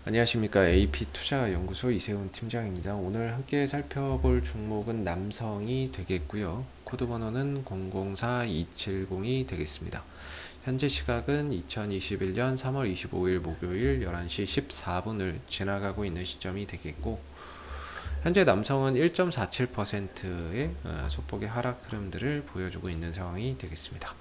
안녕하십니까. AP투자연구소 이세훈 팀장입니다. 오늘 함께 살펴볼 종목은 남성이 되겠고요. 코드 번호는 004270이 되겠습니다. 현재 시각은 2021년 3월 25일 목요일 11시 14분을 지나가고 있는 시점이 되겠고, 현재 남성은 1.47%의 소폭의 하락 흐름들을 보여주고 있는 상황이 되겠습니다.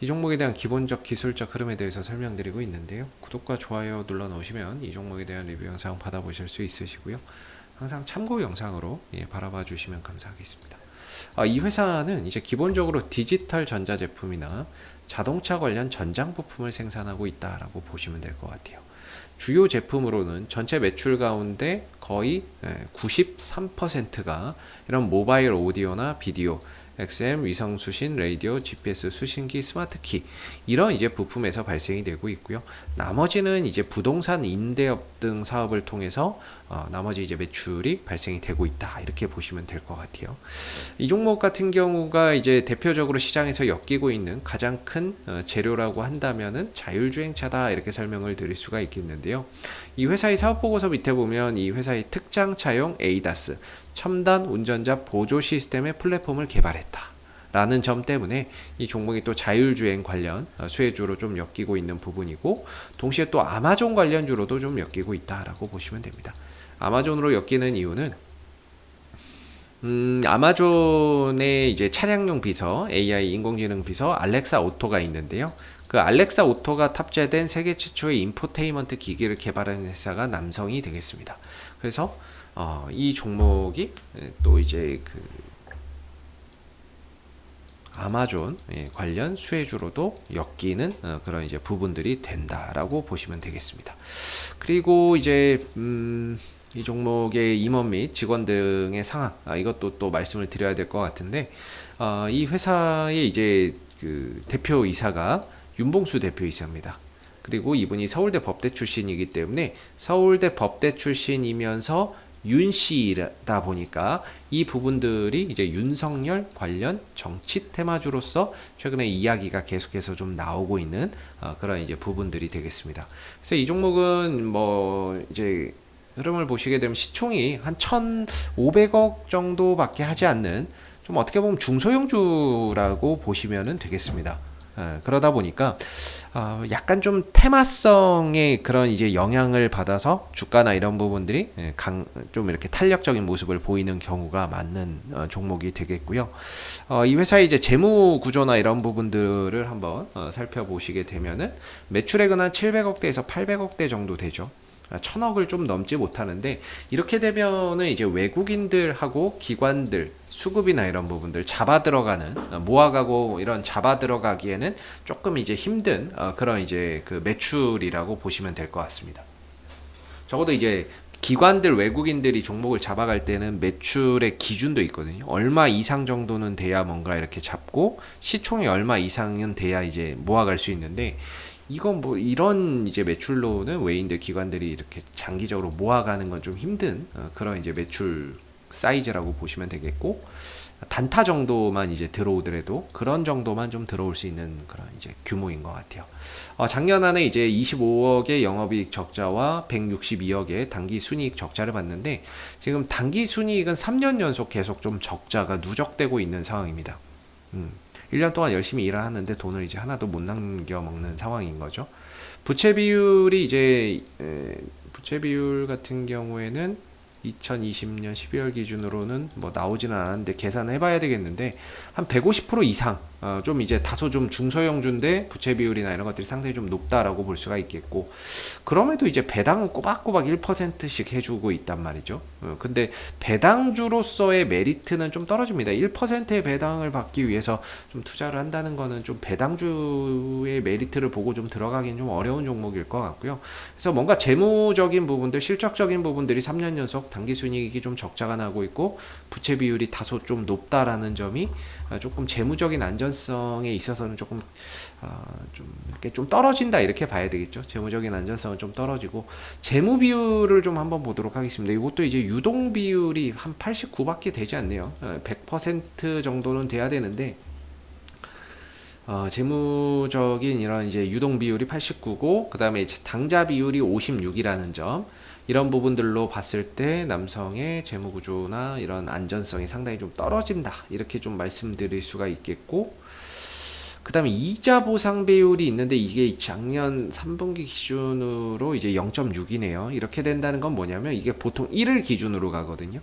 이 종목에 대한 기본적 기술적 흐름에 대해서 설명드리고 있는데요. 구독과 좋아요 눌러 놓으시면 이 종목에 대한 리뷰 영상 받아보실 수 있으시고요. 항상 참고 영상으로 바라봐 주시면 감사하겠습니다. 이 회사는 이제 기본적으로 디지털 전자제품이나 자동차 관련 전장 부품을 생산하고 있다라고 보시면 될 것 같아요. 주요 제품으로는 전체 매출 가운데 거의 93%가 이런 모바일 오디오나 비디오, XM, 위성 수신, 라디오, GPS 수신기, 스마트키 이런 이제 부품에서 발생이 되고 있고요. 나머지는 이제 부동산 임대업 등 사업을 통해서 나머지 이제 매출이 발생이 되고 있다 이렇게 보시면 될 것 같아요. 이 종목 같은 경우가 이제 대표적으로 시장에서 엮이고 있는 가장 큰 재료라고 한다면은 자율주행차다 이렇게 설명을 드릴 수가 있겠는데요. 이 회사의 사업보고서 밑에 보면 이 회사의 특장차용 ADAS 첨단 운전자 보조 시스템의 플랫폼을 개발했다 라는 점 때문에 이 종목이 또 자율주행 관련 수혜주로 좀 엮이고 있는 부분이고, 동시에 또 아마존 관련주로도 좀 엮이고 있다라고 보시면 됩니다. 아마존으로 엮이는 이유는 아마존의 이제 차량용 비서, AI 인공지능 비서 알렉사 오토가 있는데요. 그 알렉사 오토가 탑재된 세계 최초의 인포테인먼트 기기를 개발한 회사가 남성이 되겠습니다. 그래서 이 종목이 또 이제 그 아마존 관련 수혜주로도 엮이는 그런 이제 부분들이 된다라고 보시면 되겠습니다. 그리고 이제 이 종목의 임원 및 직원 등의 상황, 이것도 또 말씀을 드려야 될 것 같은데, 이 회사의 이제 그 대표이사가 윤봉수 대표이사입니다. 그리고 이분이 서울대 법대 출신이기 때문에 서울대 법대 출신이면서 윤씨다 보니까 이 부분들이 이제 윤석열 관련 정치 테마주로서 최근에 이야기가 계속해서 좀 나오고 있는 그런 이제 부분들이 되겠습니다. 그래서 이 종목은 뭐 이제 흐름을 보시게 되면 시총이 한 1,500억 정도밖에 하지 않는, 좀 어떻게 보면 중소형주라고 보시면 되겠습니다. 그러다 보니까 약간 좀 테마성의 그런 이제 영향을 받아서 주가나 이런 부분들이 좀 이렇게 탄력적인 모습을 보이는 경우가 많은 종목이 되겠고요. 이 회사의 이제 재무 구조나 이런 부분들을 한번 살펴보시게 되면은 매출액은 한 700억대에서 800억대 정도 되죠. 1,000억을 좀 넘지 못하는데, 이렇게 되면은 이제 외국인들하고 기관들 수급이나 이런 부분들 잡아 들어가는, 모아가고 이런 잡아 들어가기에는 조금 이제 힘든 그런 이제 그 매출이라고 보시면 될 것 같습니다. 적어도 이제 기관들 외국인들이 종목을 잡아갈 때는 매출의 기준도 있거든요. 얼마 이상 정도는 돼야 뭔가 이렇게 잡고 시총이 얼마 이상은 돼야 이제 모아갈 수 있는데, 이건 뭐 이런 이제 매출로는 외인들 기관들이 이렇게 장기적으로 모아가는 건 좀 힘든 그런 이제 매출 사이즈라고 보시면 되겠고, 단타 정도만 이제 들어오더라도 그런 정도만 좀 들어올 수 있는 그런 이제 규모인 것 같아요. 작년 안에 이제 25억의 영업이익 적자와 162억의 단기 순이익 적자를 봤는데, 지금 단기 순이익은 3년 연속 계속 좀 적자가 누적되고 있는 상황입니다. 1년 동안 열심히 일을 하는데 돈을 이제 하나도 못 남겨 먹는 상황인 거죠. 부채 비율이 이제 부채 비율 같은 경우에는 2020년 12월 기준으로는 뭐 나오지는 않았는데 계산해 봐야 되겠는데, 한 150% 이상, 좀 이제 다소 좀 중소형주인데 부채 비율이나 이런 것들이 상당히 좀 높다라고 볼 수가 있겠고, 그럼에도 이제 배당은 꼬박꼬박 1%씩 해주고 있단 말이죠. 근데 배당주로서의 메리트는 좀 떨어집니다. 1%의 배당을 받기 위해서 좀 투자를 한다는 거는 좀 배당주의 메리트를 보고 좀 들어가기는 좀 어려운 종목일 것 같고요. 그래서 뭔가 재무적인 부분들, 실적적인 부분들이 3년 연속 단기 순이익이 좀 적자가 나고 있고 부채 비율이 다소 좀 높다라는 점이 조금 재무적인 안전성에 있어서는 조금 좀 이렇게 좀 떨어진다 이렇게 봐야 되겠죠. 재무적인 안전성은 좀 떨어지고, 재무 비율을 좀 한번 보도록 하겠습니다. 이것도 이제 유동 비율이 한 89밖에 되지 않네요. 100% 정도는 돼야 되는데 재무적인 이런 이제 유동 비율이 89고, 그 다음에 이제 당자 비율이 56이라는 점, 이런 부분들로 봤을 때 남성의 재무 구조나 이런 안전성이 상당히 좀 떨어진다, 이렇게 좀 말씀드릴 수가 있겠고, 그 다음에 이자 보상 비율이 있는데 이게 작년 3분기 기준으로 이제 0.6이네요. 이렇게 된다는 건 뭐냐면 이게 보통 1을 기준으로 가거든요.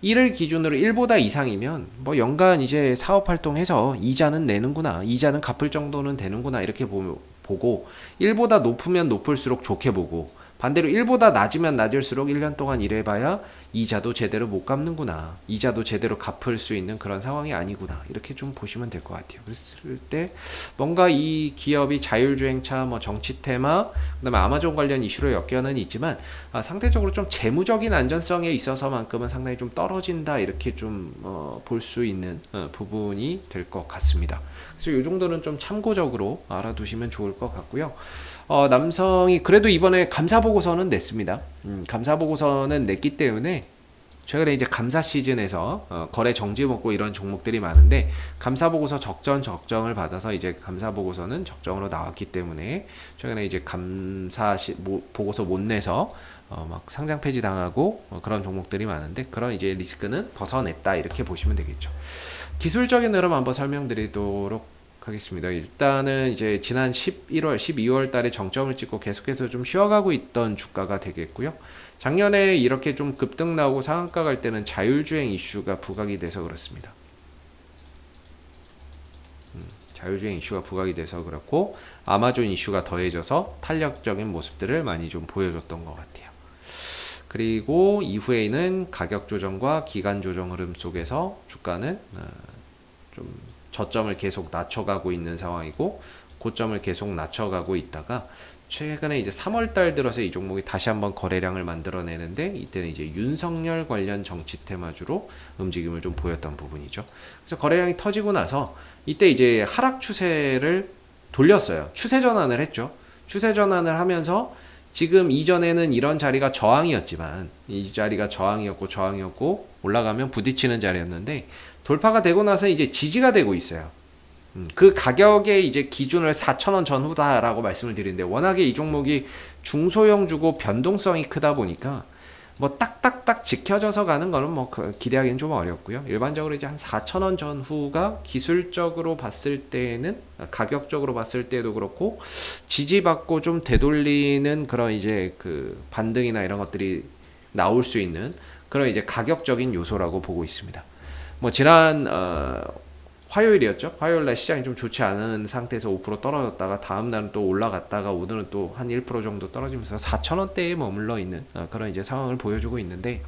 1을 기준으로 1보다 이상이면 뭐 연간 이제 사업 활동해서 이자는 내는구나, 이자는 갚을 정도는 되는구나, 이렇게 보고 1보다 높으면 높을수록 좋게 보고, 반대로 1보다 낮으면 낮을수록 1년 동안 일해봐야 이자도 제대로 못 갚는구나, 이자도 제대로 갚을 수 있는 그런 상황이 아니구나, 이렇게 좀 보시면 될 것 같아요. 그랬을 때 뭔가 이 기업이 자율주행차, 뭐 정치 테마, 그다음에 아마존 관련 이슈로 엮여는 있지만 상대적으로 좀 재무적인 안전성에 있어서만큼은 상당히 좀 떨어진다, 이렇게 좀 볼 수 있는 부분이 될 것 같습니다. 그래서 이 정도는 좀 참고적으로 알아두시면 좋을 것 같고요. 남성이 그래도 이번에 감사 보고서는 냈습니다. 감사 보고서는 냈기 때문에 최근에 이제 감사 시즌에서 거래 정지 먹고 이런 종목들이 많은데, 감사 보고서 적정을 받아서 이제 감사 보고서는 적정으로 나왔기 때문에 최근에 이제 보고서 못 내서 막 상장 폐지 당하고 그런 종목들이 많은데, 그런 이제 리스크는 벗어냈다, 이렇게 보시면 되겠죠. 기술적인 흐름 한번 설명드리도록 하겠습니다. 일단은 이제 지난 11월, 12월 달에 정점을 찍고 계속해서 좀 쉬어가고 있던 주가가 되겠고요. 작년에 이렇게 좀 급등 나오고 상한가 갈 때는 자율주행 이슈가 부각이 돼서 그렇습니다. 자율주행 이슈가 부각이 돼서 그렇고, 아마존 이슈가 더해져서 탄력적인 모습들을 많이 좀 보여줬던 것 같아요. 그리고 이후에는 가격 조정과 기간 조정 흐름 속에서 주가는 좀 저점을 계속 낮춰가고 있는 상황이고, 고점을 계속 낮춰가고 있다가 최근에 이제 3월달 들어서 이 종목이 다시 한번 거래량을 만들어내는데, 이때는 이제 윤석열 관련 정치 테마주로 움직임을 좀 보였던 부분이죠. 그래서 거래량이 터지고 나서 이때 이제 하락 추세를 돌렸어요. 추세 전환을 했죠. 추세 전환을 하면서 지금 이전에는 이런 자리가 저항이었지만, 이 자리가 저항이었고 올라가면 부딪히는 자리였는데, 돌파가 되고 나서 이제 지지가 되고 있어요. 그 가격의 이제 기준을 4,000원 전후다라고 말씀을 드리는데, 워낙에 이 종목이 중소형 주고 변동성이 크다 보니까 뭐 딱딱딱 지켜져서 가는 거는 뭐 기대하기는 좀 어렵고요. 일반적으로 이제 한 4,000원 전후가 기술적으로 봤을 때는, 가격적으로 봤을 때도 그렇고 지지받고 좀 되돌리는 그런 이제 그 반등이나 이런 것들이 나올 수 있는 그런 이제 가격적인 요소라고 보고 있습니다. 뭐 지난 화요일이었죠. 화요일날 시장이 좀 좋지 않은 상태에서 5% 떨어졌다가 다음날은 또 올라갔다가 오늘은 또 한 1% 정도 떨어지면서 4,000원대에 머물러 있는 그런 이제 상황을 보여주고 있는데,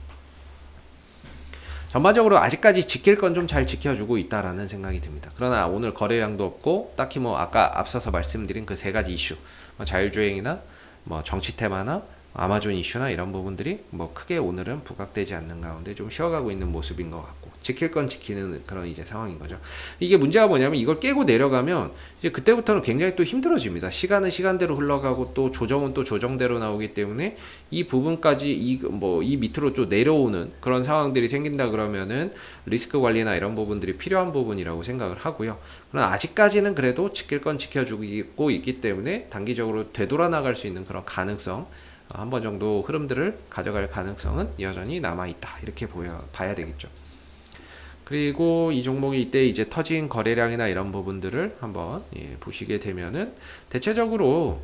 전반적으로 아직까지 지킬 건 좀 잘 지켜주고 있다라는 생각이 듭니다. 그러나 오늘 거래량도 없고 딱히 뭐 아까 앞서서 말씀드린 그 세 가지 이슈, 뭐 자율주행이나 뭐 정치 테마나 아마존 이슈나 이런 부분들이 뭐 크게 오늘은 부각되지 않는 가운데 좀 쉬어가고 있는 모습인 것 같고, 지킬 건 지키는 그런 이제 상황인 거죠. 이게 문제가 뭐냐면 이걸 깨고 내려가면 이제 그때부터는 굉장히 또 힘들어집니다. 시간은 시간대로 흘러가고 또 조정은 또 조정대로 나오기 때문에 이 부분까지 이 밑으로 또 내려오는 그런 상황들이 생긴다 그러면은 리스크 관리나 이런 부분들이 필요한 부분이라고 생각을 하고요. 그러나 아직까지는 그래도 지킬 건 지켜주고 있기 때문에 단기적으로 되돌아 나갈 수 있는 그런 가능성, 한 번 정도 흐름들을 가져갈 가능성은 여전히 남아있다, 이렇게 봐야 되겠죠. 그리고 이 종목이 이때 이제 터진 거래량이나 이런 부분들을 한번 보시게 되면은 대체적으로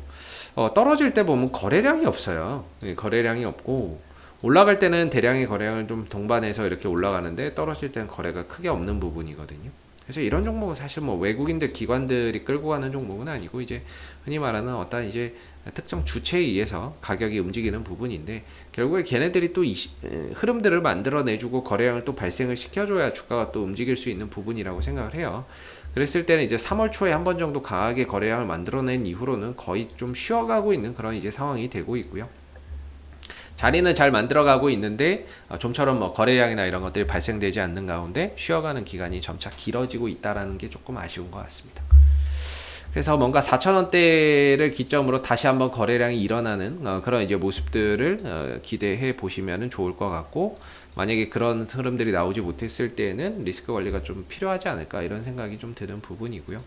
떨어질 때 보면 거래량이 없어요. 거래량이 없고, 올라갈 때는 대량의 거래량을 좀 동반해서 이렇게 올라가는데, 떨어질 때는 거래가 크게 없는 부분이거든요. 그래서 이런 종목은 사실 뭐 외국인들 기관들이 끌고 가는 종목은 아니고, 이제 흔히 말하는 어떤 이제 특정 주체에 의해서 가격이 움직이는 부분인데, 결국에 걔네들이 또 흐름들을 만들어내주고 거래량을 또 발생을 시켜줘야 주가가 또 움직일 수 있는 부분이라고 생각을 해요. 그랬을 때는 이제 3월 초에 한 번 정도 강하게 거래량을 만들어낸 이후로는 거의 좀 쉬어가고 있는 그런 이제 상황이 되고 있고요. 자리는 잘 만들어가고 있는데 좀처럼 뭐 거래량이나 이런 것들이 발생되지 않는 가운데 쉬어가는 기간이 점차 길어지고 있다라는 게 조금 아쉬운 것 같습니다. 그래서 뭔가 4,000원대를 기점으로 다시 한번 거래량이 일어나는 그런 이제 모습들을 기대해 보시면 좋을 것 같고, 만약에 그런 흐름들이 나오지 못했을 때는 리스크 관리가 좀 필요하지 않을까, 이런 생각이 좀 드는 부분이고요.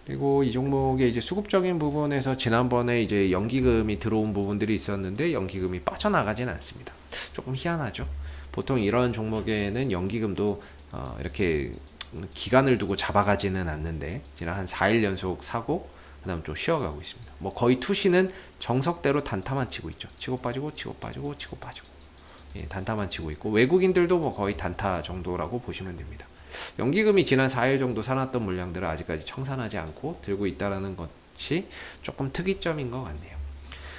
그리고 이 종목의 이제 수급적인 부분에서 지난번에 이제 연기금이 들어온 부분들이 있었는데 연기금이 빠져나가진 않습니다. 조금 희한하죠. 보통 이런 종목에는 연기금도 이렇게 기간을 두고 잡아가지는 않는데 지난 한 4일 연속 사고 그다음 좀 쉬어가고 있습니다. 뭐 거의 투시는 정석대로 단타만 치고 있죠. 치고 빠지고 치고 빠지고 치고 빠지고 예, 단타만 치고 있고 외국인들도 뭐 거의 단타 정도라고 보시면 됩니다. 연기금이 지난 4일 정도 사놨던 물량들을 아직까지 청산하지 않고 들고 있다는 것이 조금 특이점인 것 같네요.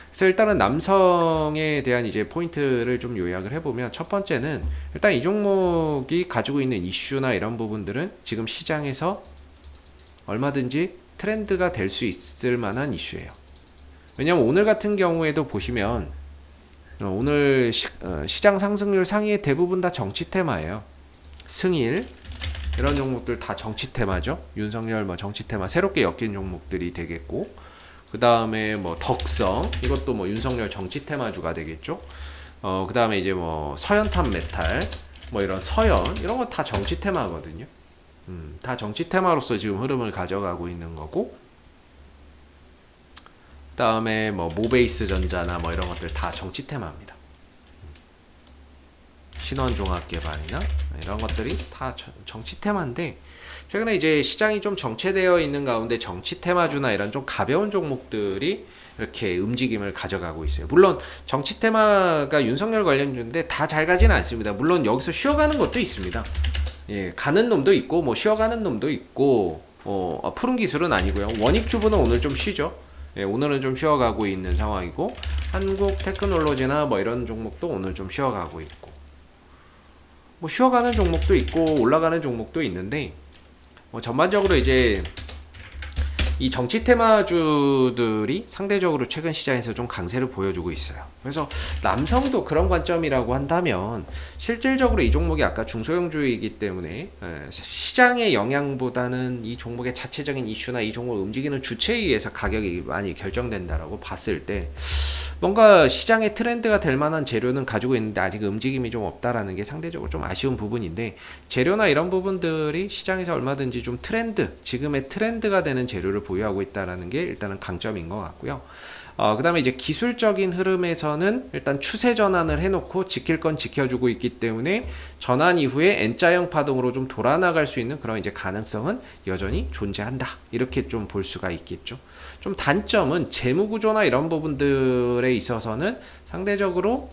그래서 일단은 남성에 대한 이제 포인트를 좀 요약을 해보면 첫 번째는 일단 이 종목이 가지고 있는 이슈나 이런 부분들은 지금 시장에서 얼마든지 트렌드가 될 수 있을 만한 이슈예요. 왜냐면 오늘 같은 경우에도 보시면 오늘 시장 상승률 상위의 대부분 다 정치 테마예요. 승일 이런 종목들 다 정치 테마죠. 윤석열 뭐 정치 테마 새롭게 엮인 종목들이 되겠고, 그 다음에 뭐 덕성 이것도 뭐 윤석열 정치 테마주가 되겠죠. 그 다음에 이제 뭐 서현탄 메탈 뭐 이런 서현 이런 거 다 정치 테마거든요. 다 정치 테마로서 지금 흐름을 가져가고 있는 거고, 그 다음에 뭐 모베이스 전자나 뭐 이런 것들 다 정치 테마입니다. 신원종합개발이나 이런 것들이 다 정치 테마인데, 최근에 이제 시장이 좀 정체되어 있는 가운데 정치 테마주나 이런 좀 가벼운 종목들이 이렇게 움직임을 가져가고 있어요. 물론 정치 테마가 윤석열 관련주인데 다 잘 가지는 않습니다. 물론 여기서 쉬어가는 것도 있습니다. 예, 가는 놈도 있고 뭐 쉬어가는 놈도 있고 푸른 기술은 아니고요. 원익큐브는 오늘 좀 쉬죠. 예, 오늘은 좀 쉬어가고 있는 상황이고, 한국 테크놀로지나 뭐 이런 종목도 오늘 좀 쉬어가고 있고, 뭐 쉬어가는 종목도 있고 올라가는 종목도 있는데, 전반적으로 이제 이 정치 테마주들이 상대적으로 최근 시장에서 좀 강세를 보여주고 있어요. 그래서 남성도 그런 관점이라고 한다면 실질적으로 이 종목이 아까 중소형주이기 때문에 시장의 영향보다는 이 종목의 자체적인 이슈나 이 종목을 움직이는 주체에 의해서 가격이 많이 결정된다라고 봤을 때 뭔가 시장의 트렌드가 될 만한 재료는 가지고 있는데 아직 움직임이 좀 없다라는 게 상대적으로 좀 아쉬운 부분인데, 재료나 이런 부분들이 시장에서 얼마든지 좀 트렌드, 지금의 트렌드가 되는 재료를 보유하고 있다라는 게 일단은 강점인 것 같고요. 그 다음에 이제 기술적인 흐름에서는 일단 추세 전환을 해놓고 지킬 건 지켜주고 있기 때문에 전환 이후에 N자형 파동으로 좀 돌아나갈 수 있는 그런 이제 가능성은 여전히 존재한다. 이렇게 좀 볼 수가 있겠죠. 좀 단점은 재무 구조나 이런 부분들에 있어서는 상대적으로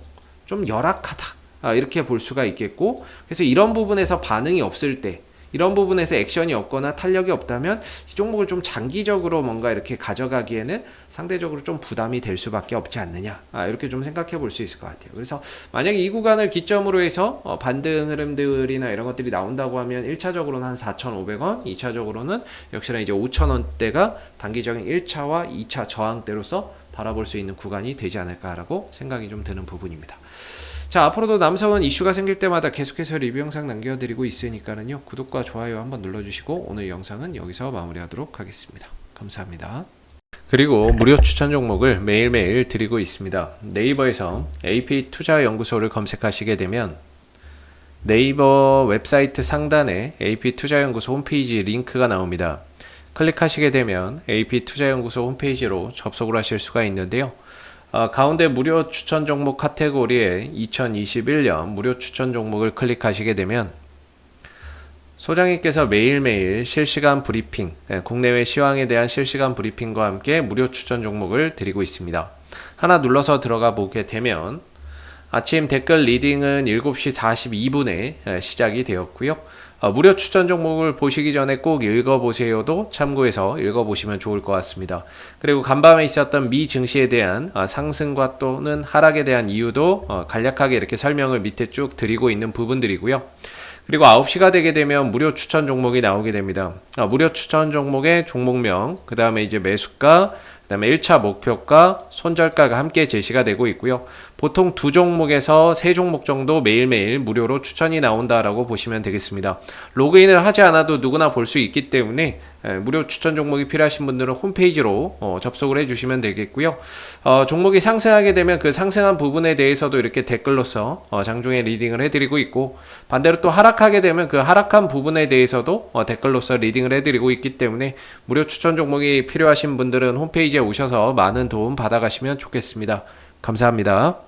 좀 열악하다. 이렇게 볼 수가 있겠고, 그래서 이런 부분에서 반응이 없을 때, 이런 부분에서 액션이 없거나 탄력이 없다면 이 종목을 좀 장기적으로 뭔가 이렇게 가져가기에는 상대적으로 좀 부담이 될 수밖에 없지 않느냐, 이렇게 좀 생각해 볼 수 있을 것 같아요. 그래서 만약에 이 구간을 기점으로 해서 반등 흐름들이나 이런 것들이 나온다고 하면 1차적으로는 한 4,500원, 2차적으로는 역시나 이제 5,000원대가 단기적인 1차와 2차 저항대로서 바라볼 수 있는 구간이 되지 않을까라고 생각이 좀 드는 부분입니다. 자, 앞으로도 남성은 이슈가 생길 때마다 계속해서 리뷰 영상 남겨드리고 있으니까는요, 구독과 좋아요 한번 눌러주시고 오늘 영상은 여기서 마무리하도록 하겠습니다. 감사합니다. 그리고 무료 추천 종목을 매일매일 드리고 있습니다. 네이버에서 AP투자연구소를 검색하시게 되면 네이버 웹사이트 상단에 AP투자연구소 홈페이지 링크가 나옵니다. 클릭하시게 되면 AP투자연구소 홈페이지로 접속을 하실 수가 있는데요. 가운데 무료 추천 종목 카테고리에 2021년 무료 추천 종목을 클릭하시게 되면 소장님께서 매일매일 실시간 브리핑, 국내외 시황에 대한 실시간 브리핑과 함께 무료 추천 종목을 드리고 있습니다. 하나 눌러서 들어가 보게 되면 아침 댓글 리딩은 7시 42분에 시작이 되었고요. 무료 추천 종목을 보시기 전에 꼭 읽어보세요도 참고해서 읽어보시면 좋을 것 같습니다. 그리고 간밤에 있었던 미 증시에 대한 상승과 또는 하락에 대한 이유도 간략하게 이렇게 설명을 밑에 쭉 드리고 있는 부분들이고요. 그리고 9시가 되게 되면 무료 추천 종목이 나오게 됩니다. 무료 추천 종목의 종목명, 그 다음에 이제 매수가, 그다음에 1차 목표가, 손절가가 함께 제시가 되고 있고요. 보통 두 종목에서 세 종목 정도 매일매일 무료로 추천이 나온다라고 보시면 되겠습니다. 로그인을 하지 않아도 누구나 볼 수 있기 때문에 무료 추천 종목이 필요하신 분들은 홈페이지로 접속을 해주시면 되겠고요. 종목이 상승하게 되면 그 상승한 부분에 대해서도 이렇게 댓글로서 장중에 리딩을 해드리고 있고, 반대로 또 하락하게 되면 그 하락한 부분에 대해서도 댓글로서 리딩을 해드리고 있기 때문에 무료 추천 종목이 필요하신 분들은 홈페이지에 오셔서 많은 도움 받아가시면 좋겠습니다. 감사합니다.